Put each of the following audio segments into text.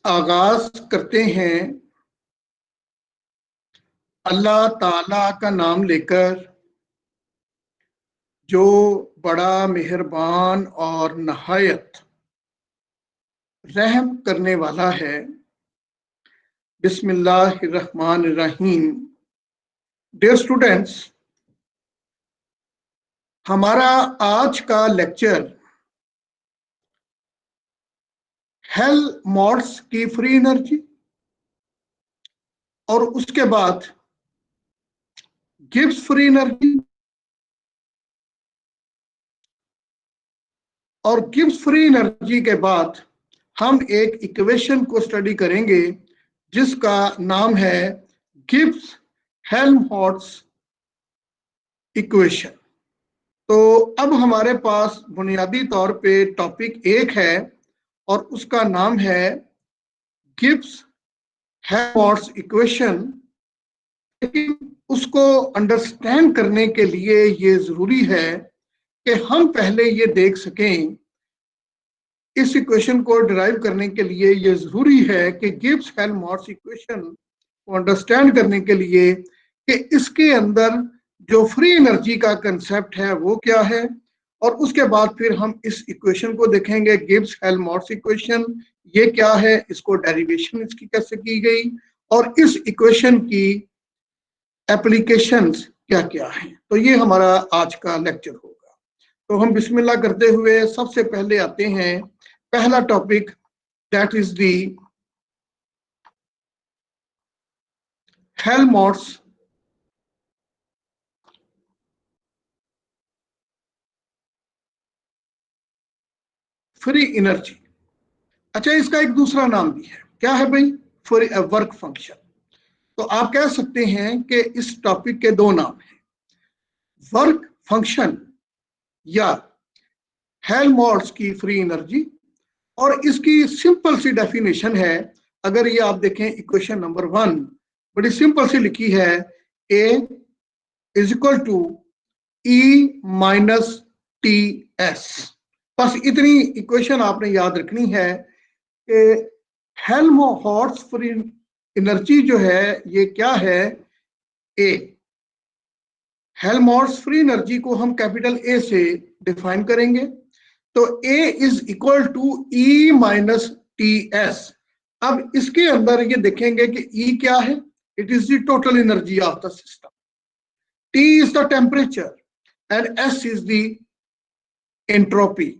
आगाज करते हैं अल्लाह ताला का नाम लेकर, जो बड़ा मेहरबान और नहायत रहम करने वाला है। बिस्मिल्लाहिर्रहमानिर्रहीम। डियर स्टूडेंट्स, हमारा आज का लेक्चर हेल्महोल्ट्ज की फ्री एनर्जी और उसके बाद गिब्स फ्री एनर्जी और गिब्स फ्री एनर्जी के बाद हम एक इक्वेशन को स्टडी करेंगे जिसका नाम है गिब्स हेल्महोल्ट्ज इक्वेशन। तो अब हमारे पास बुनियादी तौर पे टॉपिक एक है और उसका नाम है गिब्स हेल्महोल्ट्ज इक्वेशन। लेकिन उसको अंडरस्टैंड करने के लिए ये जरूरी है कि हम पहले ये देख सकें, इस इक्वेशन को डिराइव करने के लिए ये जरूरी है कि गिब्स हेल्महोल्ट्ज इक्वेशन को अंडरस्टैंड करने के लिए कि इसके अंदर जो फ्री एनर्जी का कंसेप्ट है वो क्या है, और उसके बाद फिर हम इस इक्वेशन को देखेंगे गिब्स हेल्महोल्ट्ज इक्वेशन ये क्या है, इसको डेरिवेशन इसकी कैसे की गई और इस इक्वेशन की एप्लीकेशंस क्या क्या हैं। तो ये हमारा आज का लेक्चर होगा। तो हम बिस्मिल्लाह करते हुए सबसे पहले आते हैं पहला topic, that is the Helmholtz free energy. अच्छा, इसका एक दूसरा नाम भी है, क्या है भाई? For a work function. तो आप कह सकते हैं कि इस टॉपिक के दो नाम हैं, वर्क फंक्शन या हेल्महोल्ट्ज की फ्री एनर्जी। और इसकी सिंपल सी डेफिनेशन है, अगर ये आप देखें इक्वेशन नंबर 1 बड़ी सिंपल सी लिखी है, A is equal to E minus T S. बस इतनी इक्वेशन आपने याद रखनी है कि हेल्महोल्ट्ज फ्री एनर्जी जो है ये क्या है, ए। हेल्महोल्ट्ज फ्री एनर्जी को हम कैपिटल ए से डिफाइन करेंगे। तो A is equal to E minus T S. अब इसके अंदर ये देखेंगे कि E क्या है, it is the total energy of the system, T is the temperature and S is the entropy.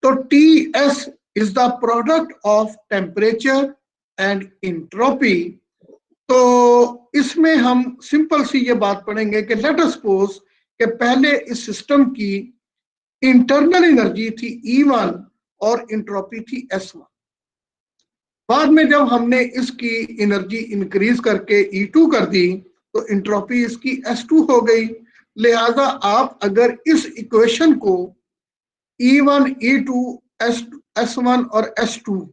तो TS is the product of temperature and entropy. तो इसमें हम सिंपल सी ये बात पढ़ेंगे कि लेट अस सपोज कि पहले इस सिस्टम की इंटरनल एनर्जी थी E1 और इंट्रोपी थी S1। बाद में जब हमने इसकी एनर्जी इंक्रीज करके E2 कर दी तो इंट्रोपी इसकी S2 हो गई। लिहाजा आप अगर इस इक्वेशन को E1, E2, S1 और S2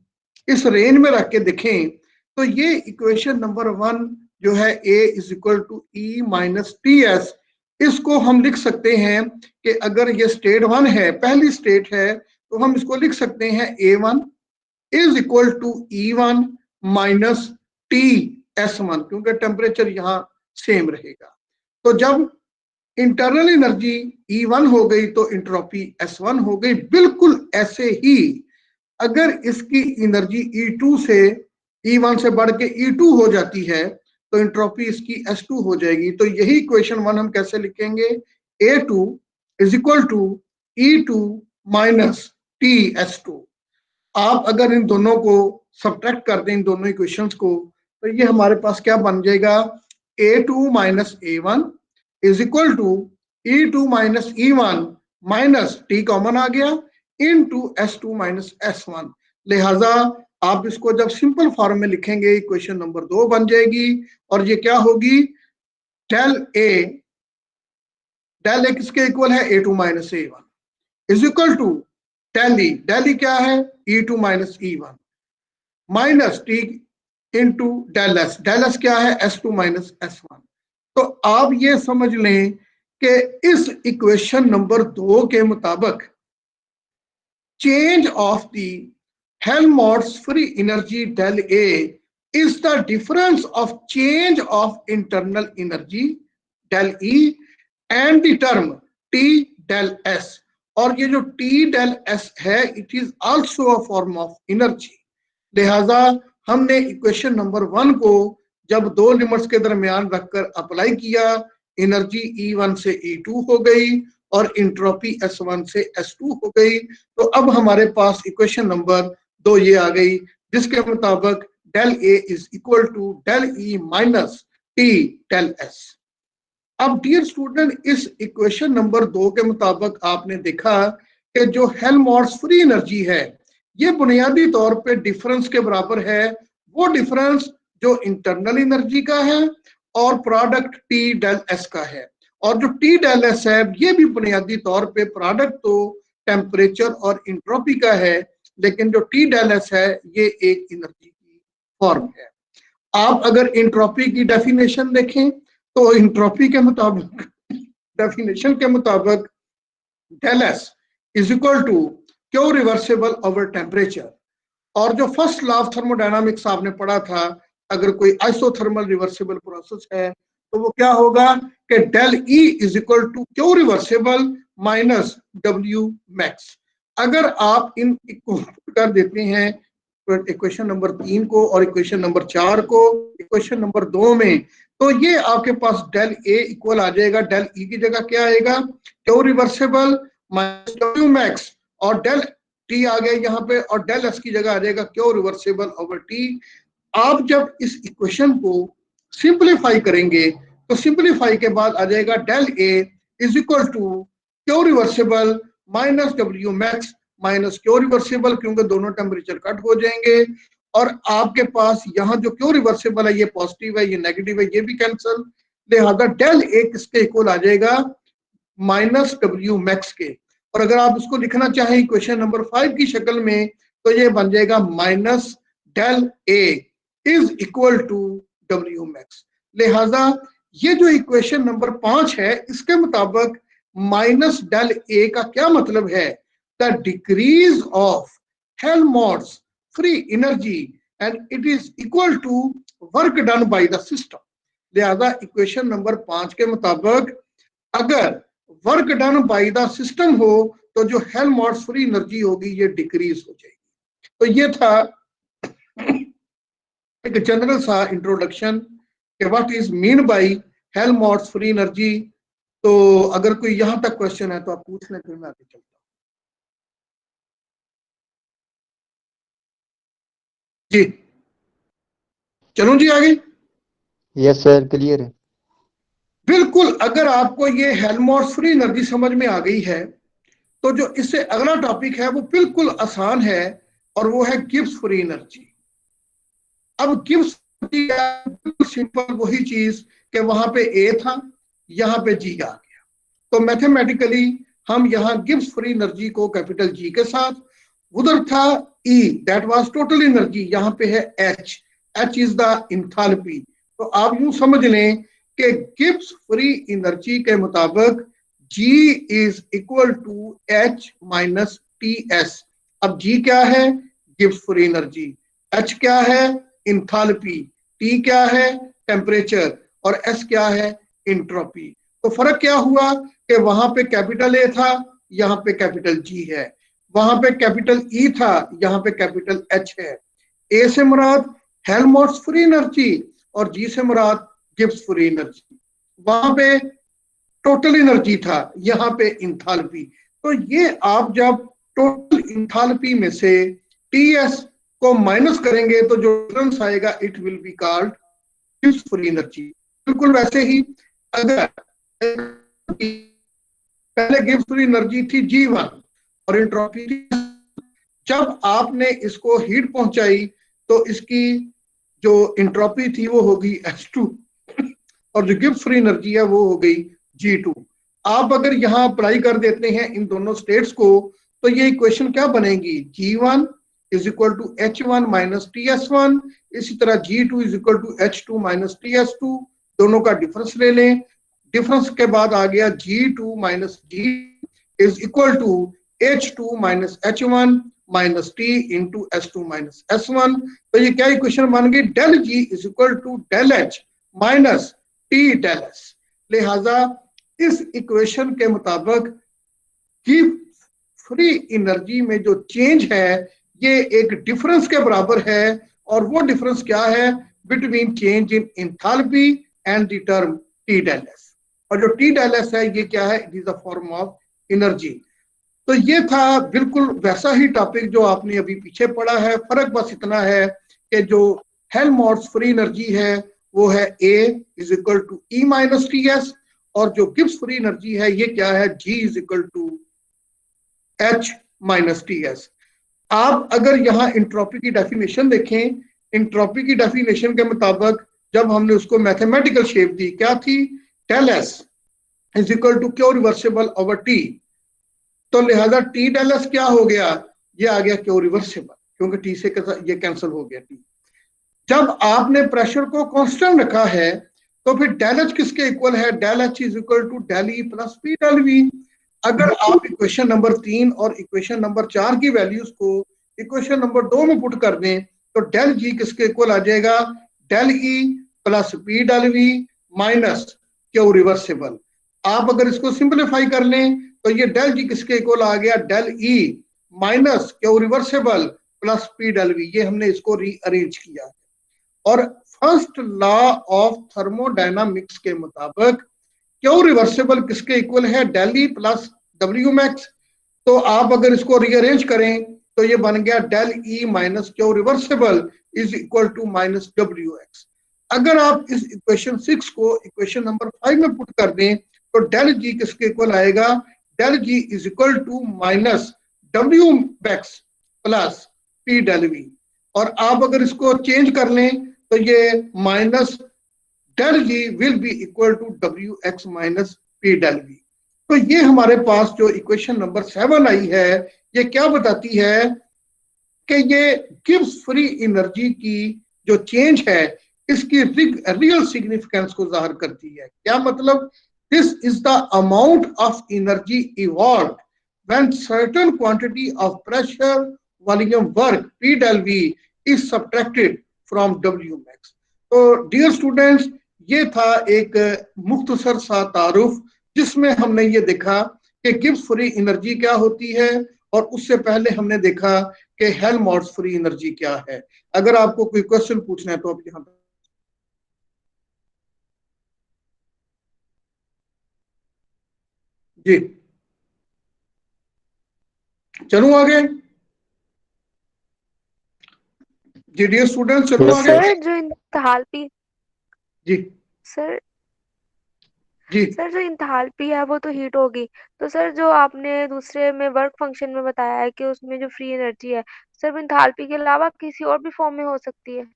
इस रेंज में रख के देखें तो ये इक्वेशन नंबर 1 जो है A is equal to E minus T S, इसको हम लिख सकते हैं कि अगर ये स्टेट 1 है, पहली स्टेट है, तो हम इसको लिख सकते हैं A1 is equal to E1 minus T S1, क्योंकि टेम्परेचर यहाँ सेम रहेगा। तो जब इंटरनल एनर्जी E1 हो गई तो इंट्रोपी S1 हो गई। बिल्कुल ऐसे ही अगर इसकी एनर्जी E2 से E1 से बढ़ के E2 हो जाती है तो इंट्रोपी इसकी S2 हो जाएगी। तो यही इक्वेशन 1 हम कैसे लिखेंगे, A2 is equal to E2 minus TS2। आप अगर इन दोनों को सब्ट्रैक्ट कर दें, इन दोनों इक्वेशंस को, तो ये हमारे पास क्या बन जाएगा, A2 minus A1 is equal to E2 minus E1 minus T common आ गया इनटू S2 माइनस S1। लिहाजा आप इसको जब सिंपल फॉर्म में लिखेंगे इक्वेशन नंबर 2 बन जाएगी और ये क्या होगी, डेल ए किसके इक्वल है, A2 minus A1 is equal to del E क्या है, E2 minus E1 minus T into del S क्या है, S2 माइनस S1। तो आप ये समझ लें कि इस इक्वेशन नंबर 2 के मुताबिक change of the Helmholtz free energy del A is the difference of change of internal energy del E and the term T del S. और ये जो T del S है, it is also a form of energy. लिहाजा हमने equation number 1 को जब दो limits के दरमियान रखकर अप्लाई किया, एनर्जी E1 से E2 हो गई और इंट्रोपी S1 से S2 हो गई। तो अब हमारे पास इक्वेशन नंबर 2 ये आ गई, जिसके मुताबिक del A is equal to del E minus T del S. अब डियर स्टूडेंट, इस इक्वेशन नंबर 2 के मुताबिक आपने देखा कि जो हेल्महोल्ट्ज फ्री एनर्जी है ये बुनियादी तौर पे डिफरेंस के बराबर है, वो डिफरेंस जो इंटरनल एनर्जी का है और प्रोडक्ट टी डेल एस का है। और जो टी डेल एस है ये भी बुनियादी तौर पे प्रोडक्ट तो टेम्परेचर और इंट्रोपी का है, लेकिन जो टी डेल एस है ये एक एनर्जी की फॉर्म है। आप अगर इंट्रोपी की डेफिनेशन देखें तो इंट्रोपी के मुताबिक, डेफिनेशन के मुताबिक del S is equal to Q reversible over temperature. और जो फर्स्ट लॉ ऑफ थर्मोडायनामिक्स आपने पढ़ा था, अगर कोई आइसोथर्मल रिवर्सिबल प्रोसेस है तो वो क्या होगा कि del E is equal to Q reversible minus W max. अगर आप इन को कर देते हैं इक्वेशन नंबर 3 को और इक्वेशन नंबर 4 को इक्वेशन नंबर 2 में, तो ये आपके पास डेल ए इक्वल आ जाएगा, डेल ई की जगह क्या आएगा, Q reversible minus W max, और डेल टी आ गया यहाँ पे, और डेल एस की जगह आ जाएगा क्यू रिवर्सिबल ओवर टी। आप जब इस इक्वेशन को सिंपलीफाई करेंगे तो सिंपलीफाई के बाद आ जाएगा del A is equal to Q reversible minus W max minus Q reversible, क्योंकि दोनों टेम्परेचर कट हो जाएंगे। और आपके पास यहाँ जो क्यू रिवर्सिबल है ये पॉजिटिव है, ये नेगेटिव है, ये भी कैंसिल। लिहाजा डेल ए किसके इक्वल आ जाएगा, माइनस डब्ल्यू मैक्स के। और अगर आप इसको लिखना चाहें इक्वेशन नंबर 5 की शक्ल में तो ये बन जाएगा minus del A is equal to W max. लिहाजा ये जो इक्वेशन नंबर 5 है इसके मुताबिक माइनस डेल ए का क्या मतलब है, the decrease of Helmholtz free energy and it is equal to work done by the system. लिहाजा इक्वेशन नंबर 5 के मुताबिक अगर work done by the system हो तो जो हेल्महोल्ट्ज फ्री एनर्जी होगी ये डिक्रीज हो जाएगी। तो ये था एक जनरल सा इंट्रोडक्शन कि what is mean by Helmholtz free energy. तो अगर कोई यहां तक क्वेश्चन है तो आप पूछ लें, फिर मैं आगे चलता हूं। जी चलो जी आगे। यस सर, क्लियर है। बिल्कुल, अगर आपको ये हेल्महोल्ट्ज फ्री एनर्जी समझ में आ गई है तो जो इससे अगला टॉपिक है वो बिल्कुल आसान है और वो है गिब्स फ्री एनर्जी। अब गिब्स बिल्कुल सिंपल वही चीज कि वहां पे ए था, यहाँ पे जी आ गया। तो मैथमेटिकली हम यहाँ गिब्स फ्री एनर्जी को कैपिटल जी के साथ, उधर था ई दैट वाज टोटल एनर्जी, यहाँ पे है H, H is the enthalpy. तो आप यूं समझ लें कि गिब्स फ्री एनर्जी के मुताबिक G is equal to H minus T S. अब G क्या है, गिब्स फ्री एनर्जी, H क्या है, इंथैल्पी, T क्या है, टेम्परेचर, और S क्या है, इंट्रोपी। तो फर्क क्या हुआ कि वहां पे कैपिटल ए था, यहाँ पे कैपिटल जी है, वहां पे कैपिटल ई था, यहाँ पे कैपिटल एच है। ए से मुराद हेल्महोल्ट्ज फ्री एनर्जी और जी से मुराद गिब्स फ्री एनर्जी। वहां पे टोटल एनर्जी था, यहाँ पे इंथैल्पी। तो ये आप जब टोटल इंथैल्पी में से टीएस को माइनस करेंगे तो जो डिफरेंस आएगा it will be called Gibbs free energy. बिल्कुल वैसे ही अगर पहले गिब्स फ्री एनर्जी थी G1 और इंट्रोपी थी, जब आपने इसको हीट पहुंचाई तो इसकी जो इंट्रोपी थी वो होगी H2 और जो गिब्स फ्री एनर्जी है वो हो गई G2। आप अगर यहाँ अप्लाई कर देते हैं इन दोनों स्टेट्स को तो ये इक्वेशन क्या बनेगी, G1 is equal to H1 minus TS1, इसी तरह G2 is equal to H2 minus TS2। दोनों का डिफरेंस ले लें, डिफरेंस के बाद आ गया G2 minus G is equal to H2 minus H1 minus T into S2 minus S1। तो ये क्या इक्वेशन बन गई, del G is equal to del H minus T del S. लिहाजा इस इक्वेशन के मुताबिक कि फ्री एनर्जी में जो चेंज है ये एक डिफरेंस के बराबर है, और वो डिफरेंस क्या है, between change in enthalpy and the term T del S. और जो टी डेल एस है ये क्या है, it is a form of energy. तो ये था बिल्कुल वैसा ही टॉपिक जो आपने अभी पीछे पढ़ा है। फर्क बस इतना है कि जो हेल्महोल्ट्ज फ्री एनर्जी है वो है A is equal to E minus T S, और जो गिब्स फ्री एनर्जी है ये क्या है, G is equal to H minus T S. आप अगर यहाँ इंट्रोपी की डेफिनेशन देखें, इंट्रोपी की डेफिनेशन के मुताबिक जब हमने उसको मैथमेटिकल शेप दी क्या थी, del S is equal to Q reversible over T. तो लिहाजा टी डेल एस क्या हो गया, ये आ गया क्यू रिवर्सिबल, क्योंकि टी से ये कैंसिल हो गया टी। जब आपने प्रेशर को कांस्टेंट रखा है तो फिर डेल एच किसके इक्वल है, del H is equal to del E plus P del V. अगर आप इक्वेशन नंबर 3 और इक्वेशन नंबर 4 की वैल्यूज को इक्वेशन नंबर 2 में पुट कर दें तो डेल जी किसके इक्वल आ जाएगा, del E plus P del V minus Q reversible. आप अगर इसको सिंपलीफाई कर लें तो ये डेल जी किसके इक्वल आ गया, del E minus Q reversible plus P del V. ये हमने इसको रीअरेंज किया। और फर्स्ट लॉ ऑफ थर्मोडायनामिक्स के मुताबिक क्यू रिवर्सिबल किसके इक्वल है, del E plus W max. तो आप अगर इसको रीअरेंज करें तो ये बन गया del E minus Q reversible is equal to minus W X. अगर आप इस इक्वेशन 6 को इक्वेशन नंबर 5 में पुट कर दें तो डेल जी किसके इक्वल आएगा, del G is equal to minus W max plus P del V. और आप अगर इसको चेंज कर लें तो ये minus del G will be equal to W X minus P del V. तो ये हमारे पास जो इक्वेशन नंबर 7 आई है ये क्या बताती है कि ये गिब्स फ्री एनर्जी की जो चेंज है इसकी रियल सिग्निफिकेंस को जाहिर करती है। क्या मतलब, this is the amount of energy evolve when certain quantity of pressure volume work P del V is subtracted from W max. तो डियर स्टूडेंट्स, ये था एक मुख्तसर सा तारुफ जिसमें हमने ये देखा कि गिब्स फ्री एनर्जी क्या होती है, और उससे पहले हमने देखा कि हेल्महोल्ट्ज फ्री एनर्जी क्या है। अगर आपको कोई क्वेश्चन पूछना है तो आप यहाँ जी चलूं आगे। जी डियर स्टूडेंट्स चलूं यस आगे। सर। सर जो इंथाल्पी जी सर जी सर जो इंथाल्पी है वो तो हीट होगी। तो सर जो आपने दूसरे में वर्क फंक्शन में बताया है कि उसमें जो फ्री एनर्जी है, सर इंथाल्पी के अलावा किसी और भी फॉर्म में हो सकती है?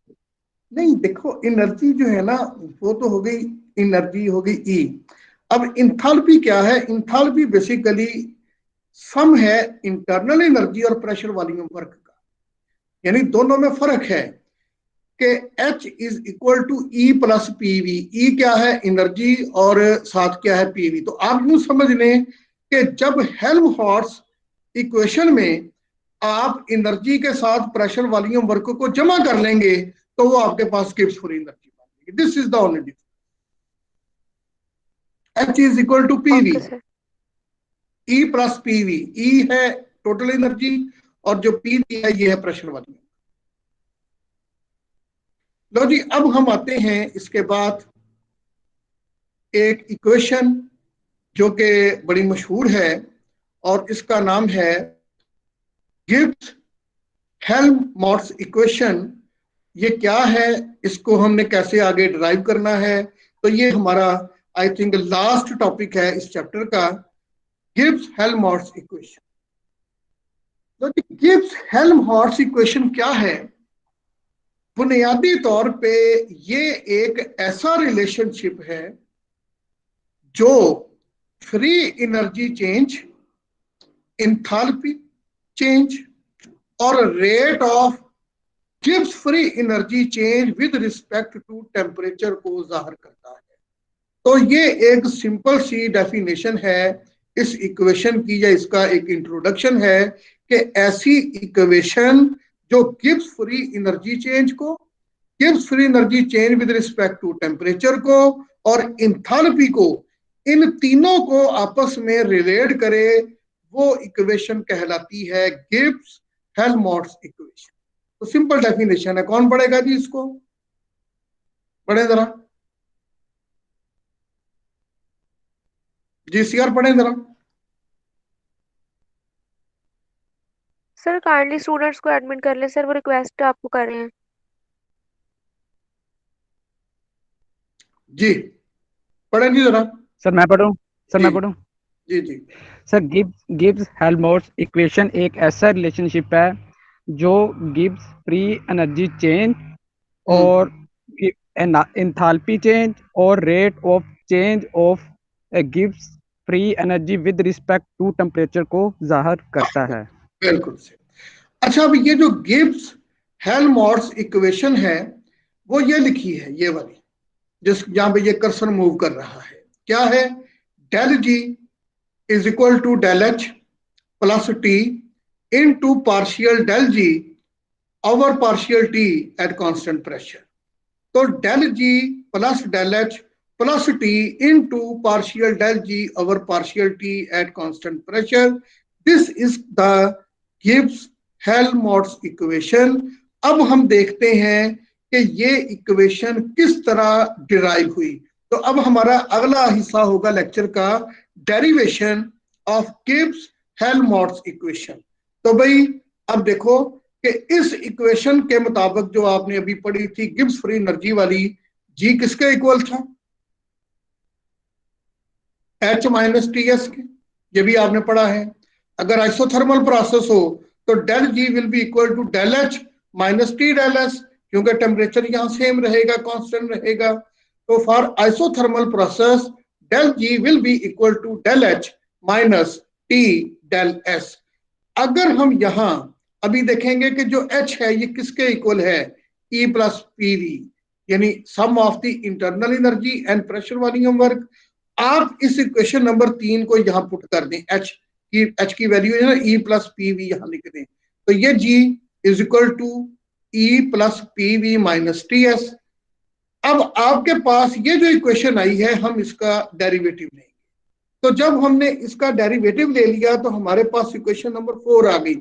नहीं, देखो एनर्जी जो है ना वो तो हो गई, एनर्जी हो गई ई। अब इंथैल्पी क्या है, इंथैल्पी बेसिकली सम है इंटरनल एनर्जी और प्रेशर वॉल्यूम वर्क का, यानी दोनों में फर्क है कि H is equal to E plus P V. E क्या है, एनर्जी, और साथ क्या है, पी वी। तो आप यूं समझ लें कि जब हेल्महोल्ट्ज इक्वेशन में आप एनर्जी के साथ प्रेशर वॉल्यूम वर्क को जमा कर लेंगे तो वो आपके पास गिब्स फ्री एनर्जी बनेगी। This is the only difference. H is equal to P V, okay sir. E plus P V. E है टोटल एनर्जी और जो पी वी है ये है प्रेशर वॉल्यूम। लो जी, अब हम आते हैं इसके बाद एक इक्वेशन जो कि बड़ी मशहूर है और इसका नाम है गिब्स हेल्महोल्ट्ज इक्वेशन। ये क्या है, इसको हमने कैसे आगे ड्राइव करना है, तो ये हमारा आई थिंक लास्ट टॉपिक है इस चैप्टर का, गिब्स हेल्महोल्ट्ज इक्वेशन। तो गिब्स हेल्महोल्ट्ज इक्वेशन क्या है, बुनियादी तौर पे ये एक ऐसा रिलेशनशिप है जो free energy change, enthalpy change और rate of Gibbs free energy change with respect to temperature को जाहिर करता है। तो ये एक सिंपल सी डेफिनेशन है इस इक्वेशन की या इसका एक इंट्रोडक्शन है कि ऐसी इक्वेशन जो गिव्स फ्री एनर्जी चेंज को, gives free energy change with respect to temperature को और इंथैल्पी को, इन तीनों को आपस में रिलेट करे, वो इक्वेशन कहलाती है गिब्स हेल्महोल्ट्ज इक्वेशन। तो सिंपल डेफिनेशन है, कौन पढ़ेगा जी इसको, पढ़े जरा जी, सीआर पढ़े जरा। सर काइंडली स्टूडेंट्स को एडमिट कर ले सर, वो रिक्वेस्ट आपको कर रहे हैं। जी पढ़े जी जरा। सर मैं पढ़ूं? सर जी मैं पढ़ूं? जी जी सर गिब्स हेल्महोल्ट्ज इक्वेशन एक ऐसा रिलेशनशिप है जो गिब्स फ्री एनर्जी चेंज और एंथैल्पी चेंज और rate of change of Gibbs free energy with respect to temperature को जाहिर करता है। बिल्कुल से। अच्छा, अब ये जो गिब्स हेल्महोल्ट्ज इक्वेशन है वो ये लिखी है, ये वाली जिस जहां पे ये कर्सर मूव कर रहा है, क्या है, del G is equal to del H plus T into partial del G over partial T at constant pressure. तो del G plus del H plus T into partial del G over partial T at constant pressure, this is the Gibbs Helmholtz equation. अब हम देखते हैं कि ये equation किस तरह derive हुई। तो अब हमारा अगला हिस्सा होगा लेक्चर का derivation of Gibbs Helmholtz equation. तो भाई अब देखो कि इस इक्वेशन के मुताबिक जो आपने अभी पढ़ी थी गिब्स फ्री एनर्जी वाली, जी किसके इक्वल था, एच माइनस टी एस के, ये भी आपने पढ़ा है। अगर आइसोथर्मल प्रोसेस हो तो del G will be equal to del H minus T del S, क्योंकि टेम्परेचर यहां सेम रहेगा, कांस्टेंट रहेगा। तो for isothermal process del G will be equal to del H minus T del S. अगर हम यहां अभी देखेंगे कि जो H है ये किसके इक्वल है, E प्लस पी वी, यानी sum of the internal energy and pressure volume work. आप इस इक्वेशन नंबर 3 को यहां पुट कर दें, H की वैल्यू है ना E प्लस पी वी, यहां लिख दें। तो ये G is equal to E plus P V minus T S. अब आपके पास ये जो इक्वेशन आई है, हम इसका डेरिवेटिव लेंगे। तो जब हमने इसका डेरिवेटिव ले लिया तो हमारे पास इक्वेशन नंबर 4 आ गई।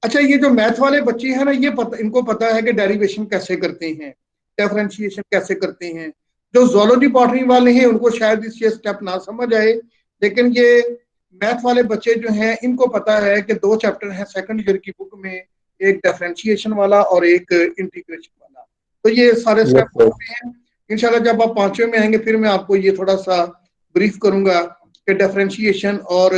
अच्छा, ये जो मैथ वाले बच्चे हैं ना, ये इनको पता है कि डेरिवेशन कैसे करते हैं, डिफरेंशिएशन कैसे करते हैं। जो ज़ूलॉजी बॉटनी वाले हैं उनको शायद ये स्टेप ना समझ आए, लेकिन ये मैथ वाले बच्चे जो हैं इनको पता है कि 2 चैप्टर हैं सेकंड ईयर की बुक में, एक डिफरेंशिएशन वाला और एक इंटीग्रेशन वाला। तो ये सारे यस स्टेप सर। हैं। इंशाल्लाह जब आप 5वें में आएंगे फिर मैं आपको ये थोड़ा सा ब्रीफ करूंगा कि डिफरेंशिएशन और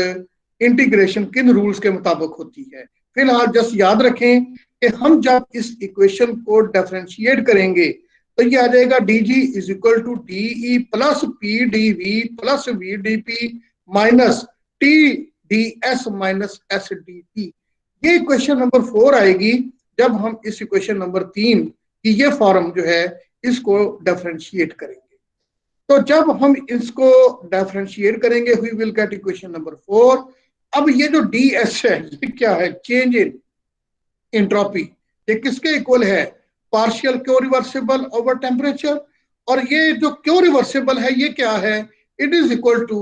इंटीग्रेशन किन रूल्स के मुताबिक होती है। फिलहाल जस्ट याद रखें कि हम जब इस इक्वेशन को डिफरेंशिएट करेंगे तो ये आ जाएगा D G is equal to D E plus P D V plus V D P minus T D S minus S D T. ये इक्वेशन नंबर 4 आएगी जब हम इस इक्वेशन नंबर 3 की ये फॉर्म जो है इसको डिफरेंशिएट करेंगे। तो जब हम इसको डिफरेंशिएट करेंगे we will get equation number 4। अब ये जो डी एस है ये क्या है, चेंज इन एंट्रोपी। ये किसके इक्वल है, पार्शियल क्यों रिवर्सिबल ओवर टेम्परेचर। और ये जो क्यों रिवर्सिबल है ये क्या है, it is equal to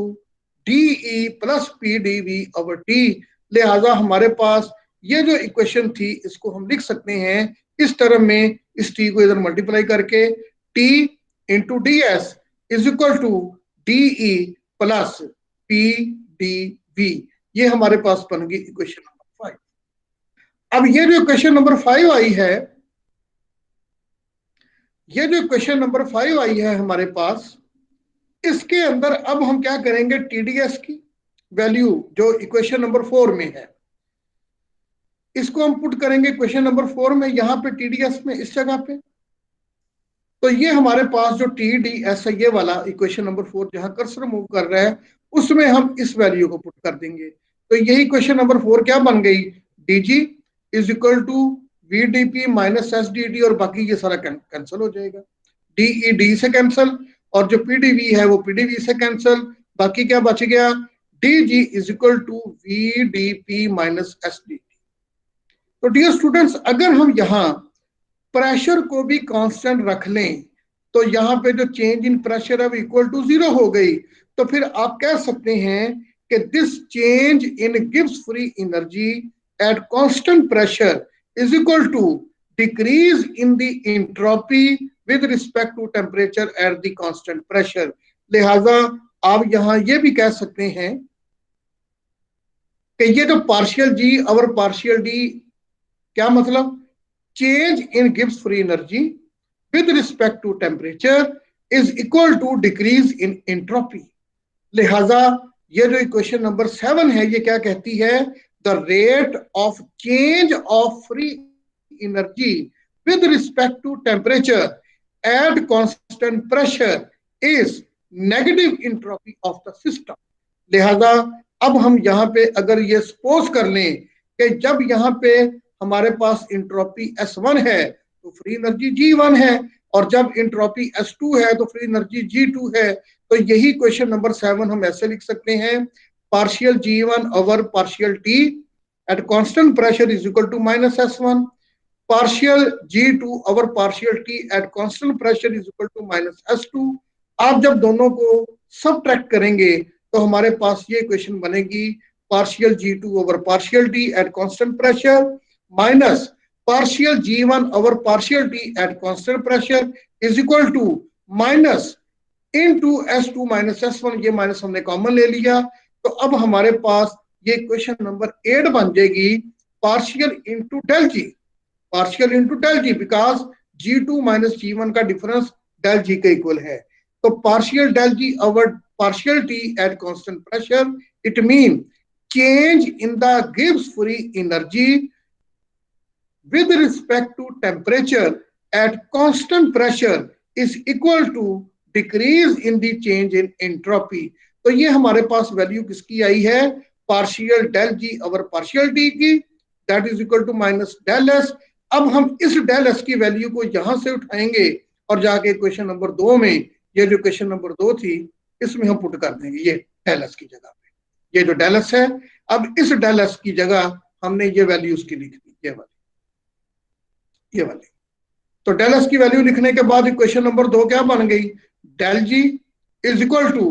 D E plus P D V over T. लिहाजा हमारे पास ये जो इक्वेशन थी इसको हम लिख सकते हैं इस टर्म में, इस टी को इधर मल्टीप्लाई करके T into D S is equal to D E plus P D V. ये हमारे पास बन गई इक्वेशन नंबर 5। अब ये जो इक्वेशन नंबर 5 आई है, ये जो इक्वेशन नंबर 5 आई है हमारे पास, इसके अंदर अब हम क्या करेंगे, टीडीएस की वैल्यू जो इक्वेशन नंबर 4 में है इसको हम पुट करेंगे इक्वेशन नंबर 4 में, यहां पे टीडीएस में इस जगह पे। तो ये हमारे पास जो टी डी एस है ये वाला इक्वेशन नंबर 4 जहां कर्सर मूव कर रहा है उसमें हम इस वैल्यू को पुट कर देंगे। तो यही इक्वेशन नंबर 4 क्या बन गई, D G is equal to V D P minus S D T, और बाकी ये सारा कैंसिल हो जाएगा, डी ई डी से कैंसिल और जो पी डी वी है वो पी डी वी से कैंसिल। बाकी क्या बच गया, dg is equal to vdp minus sdt। तो डियर स्टूडेंट्स, अगर हम यहाँ प्रेशर को भी कांस्टेंट रख लें तो यहाँ पे जो चेंज इन प्रेशर अब इक्वल टू 0 हो गई, तो फिर आप कह सकते हैं कि this change in Gibbs free energy at constant pressure is equal to decrease in the entropy with respect to temperature at the constant pressure. लिहाजा आप यहाँ ये भी कह सकते हैं कि ये जो पार्शियल जी और पार्शियल डी, क्या मतलब, change in Gibbs free energy with respect to temperature is equal to decrease in entropy. लिहाजा ये जो इक्वेशन नंबर 7 है ये क्या कहती है, the rate of change of free energy with respect to temperature at constant pressure is negative entropy of the system. लिहाजा अब हम यहाँ पे अगर ये सपोज कर लें कि जब यहाँ पे हमारे पास इंट्रोपी S1 है तो फ्री एनर्जी G1 है, और जब इंट्रोपी S2 है तो फ्री एनर्जी G2 है। तो यही क्वेश्चन नंबर 7 हम ऐसे लिख सकते हैं, partial G1 over partial T at constant pressure is equal to minus S1, partial G2 over partial T at constant pressure is equal to minus S2। आप जब दोनों को सबट्रैक्ट करेंगे तो हमारे पास ये इक्वेशन बनेगी, partial G2 over partial T at constant pressure minus partial G1 over partial T at constant pressure is equal to minus into S2 minus S1। ये माइनस हमने कॉमन ले लिया, तो अब हमारे पास ये इक्वेशन नंबर 8 बन जाएगी, partial into del G, partial into del G, because G2 minus G1 का डिफरेंस डेल जी के इक्वल है। तो partial del G over partial T at constant pressure, it mean change in the Gibbs free energy with respect to temperature at constant pressure is equal to decrease in the change in entropy। तो ये हमारे पास value किसकी आई है, partial del G over partial T की, that is equal to minus del S. अब हम इस डेल एस की वैल्यू को यहां से उठाएंगे और जाके क्वेश्चन नंबर 2 में, ये जो क्वेश्चन नंबर 2 थी इसमें हम पुट कर देंगे ये डेल एस की जगह पे, ये जो डेल एस है, अब इस डेल एस की जगह हमने ये वैल्यू उसकी लिख दी, ये वाली। तो डेल एस की वैल्यू लिखने के बाद इक्वेशन नंबर 2 क्या बन गई, del G is equal to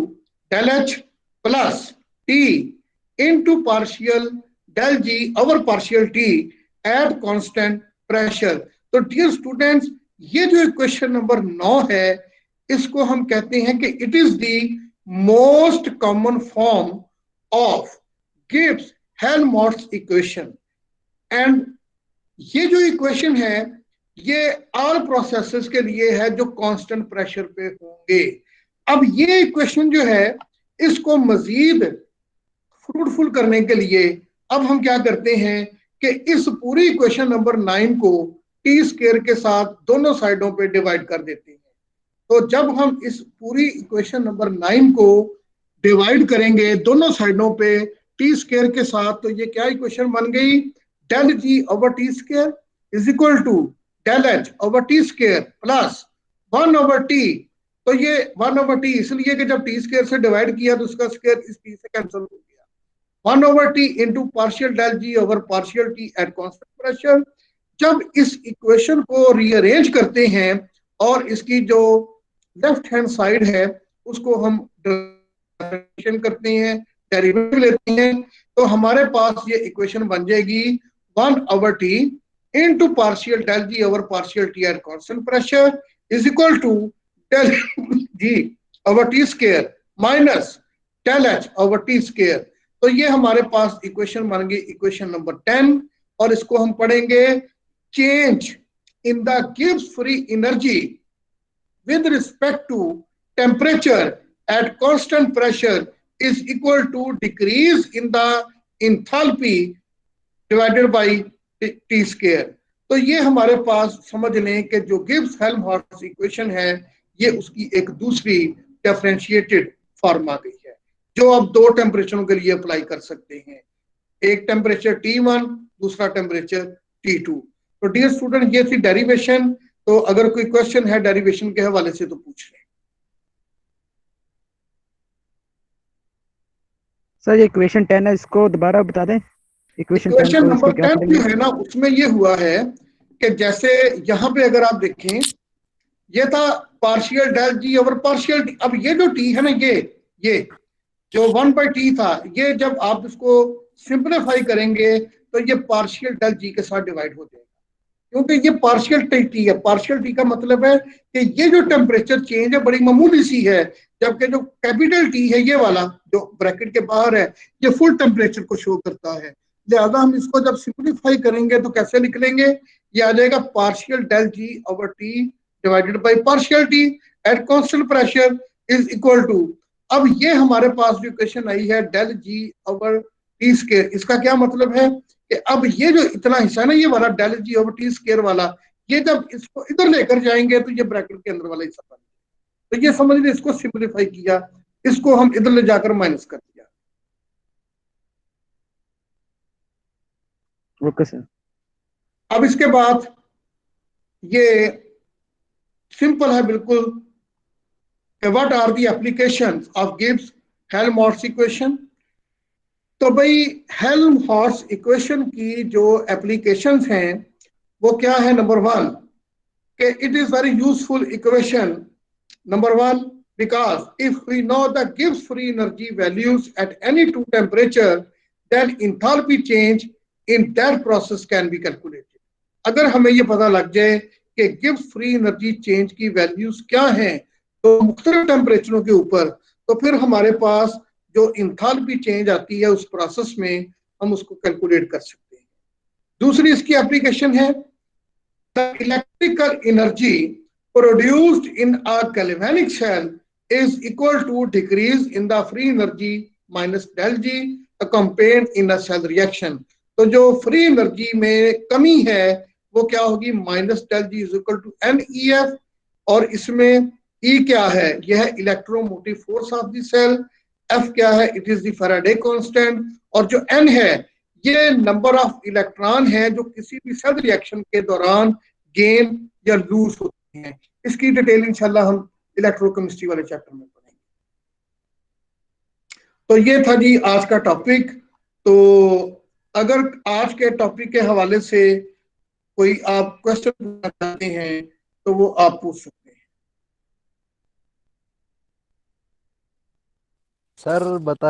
del H plus T into partial del G over partial T at constant pressure. तो डियर स्टूडेंट्स, ये जो इक्वेशन नंबर 9 है इसको हम कहते हैं कि it is the most common form of Gibbs Helmholtz equation. And ये जो इक्वेशन है ये ऑल प्रोसेसेस के लिए है जो कांस्टेंट प्रेशर पे होंगे। अब ये इक्वेशन जो है इसको मजीद फ्रूटफुल करने के लिए अब हम क्या करते हैं कि इस पूरी इक्वेशन नंबर 9 को टी स्क्वायर के साथ दोनों साइडों पे डिवाइड कर देते हैं। तो जब हम इस पूरी इक्वेशन नंबर 9 को डिवाइड करेंगे दोनों साइडों पे टी स्क्वायर के साथ, तो ये क्या इक्वेशन बन गई, del G over T square is equal to del H over T square plus 1 over T. तो ये 1 ओवर टी इसलिए कि जब टी स्क्वायर से डिवाइड किया तो उसका स्क्वायर इस टी से कैंसिल हो गया, 1 over T into partial del G over partial T at constant pressure. जब इस इक्वेशन को रीअरेंज करते हैं और इसकी जो लेफ्ट हैंड साइड है उसको हम डेरिवेशन करते हैं, डेरिवेटिव लेते हैं, तो हमारे पास ये इक्वेशन बन जाएगी 1 over T into partial del G over partial T at constant pressure is equal to del G over T square minus del H over T square। तो ये हमारे पास इक्वेशन बन गई इक्वेशन नंबर 10, और इसको हम पढ़ेंगे, change in the Gibbs free energy with respect to temperature at constant pressure is equal to decrease in the enthalpy divided by T square. तो ये हमारे पास समझ लें कि जो गिब्स हेल्महोल्ट्ज इक्वेशन है ये उसकी एक दूसरी डिफरेंशिएटेड फॉर्म आ गई है जो आप 2 टेम्परेचरों के लिए अप्लाई कर सकते हैं, एक टेम्परेचर T1 दूसरा टेम्परेचर T2। तो डियर स्टूडेंट ये थी डेरिवेशन। तो अगर कोई क्वेश्चन है डेरिवेशन के हवाले से तो पूछ लें। सर ये इक्वेशन 10 है, इसको दोबारा बता दें। इक्वेशन 10 इक्वेशन को इसको नंबर क्या 10 करेंगे? जो है ना, उसमें ये हुआ है कि जैसे यहाँ पे अगर आप देखें, ये था partial del G over partial T. अब ये जो टी है ना, ये जो 1/t था, ये जब आप इसको सिंप्लीफाई करेंगे तो ये पार्शियल डेल जी के साथ डिवाइड हो जाएगा, क्योंकि ये पार्शियल टी है। पार्शियल टी का मतलब है कि ये जो टेम्परेचर चेंज है बड़ी मामूली सी है, जबकि जो कैपिटल टी है ये वाला जो ब्रैकेट के बाहर है, ये फुल टेम्परेचर को शो करता है। लिहाजा हम इसको जब सिंप्लीफाई करेंगे तो कैसे निकलेंगे, ये आ जाएगा partial del G over T divided by partial T at constant pressure is equal to. अब ये हमारे पास जो इक्वेशन आई है del G over T square, इसका क्या मतलब है कि अब ये जो इतना हिस्सा है ना, ये वाला del G over T square वाला, ये जब इसको इधर लेकर जाएंगे तो ये ब्रैकेट के अंदर वाला हिस्सा बन जाएगा। तो ये समझ लीजिए, इसको सिंप्लीफाई किया, इसको हम इधर ले जाकर माइनस कर दिया। Okay sir. अब इसके बाद ये सिंपल है बिल्कुल, what are the applications of Gibbs Helmholtz equation. तो भाई हेल्महोल्ट्ज इक्वेशन की जो एप्लीकेशंस हैं वो क्या है। नंबर वन, कि it is very useful equation. Number one, because if we know the Gibbs free energy values at any two temperature, then enthalpy change in that process can be calculated. अगर हमें ये पता लग जाए कि Gibbs free energy change की values क्या हैं तो मुख्तलिफ टेम्परेचरों के ऊपर, तो फिर हमारे पास जो इंथाल्पी चेंज आती है उस प्रोसेस में हम उसको कैलकुलेट कर सकते हैं। दूसरी इसकी एप्लीकेशन है, the electrical energy produced in a galvanic cell is equal to decrease in the free energy minus del G accompanied in a cell reaction। तो जो फ्री एनर्जी में कमी है वो क्या होगी, minus del G is equal to N E F. और इसमें ई क्या है, यह है electromotive force of the cell. F क्या है, it is the Faraday constant. और जो एन है, ये नंबर ऑफ इलेक्ट्रॉन है जो किसी भी सेल रिएक्शन के दौरान गेन या लूज होते हैं। इसकी डिटेल इंशाल्लाह हम इलेक्ट्रोकेमिस्ट्री वाले चैप्टर में पढ़ेंगे। तो ये था जी आज का टॉपिक। तो अगर आज के टॉपिक के हवाले से कोई आप क्वेश्चन पूछना चाहते हैं तो वो आप पूछ सकते हैं। सर बता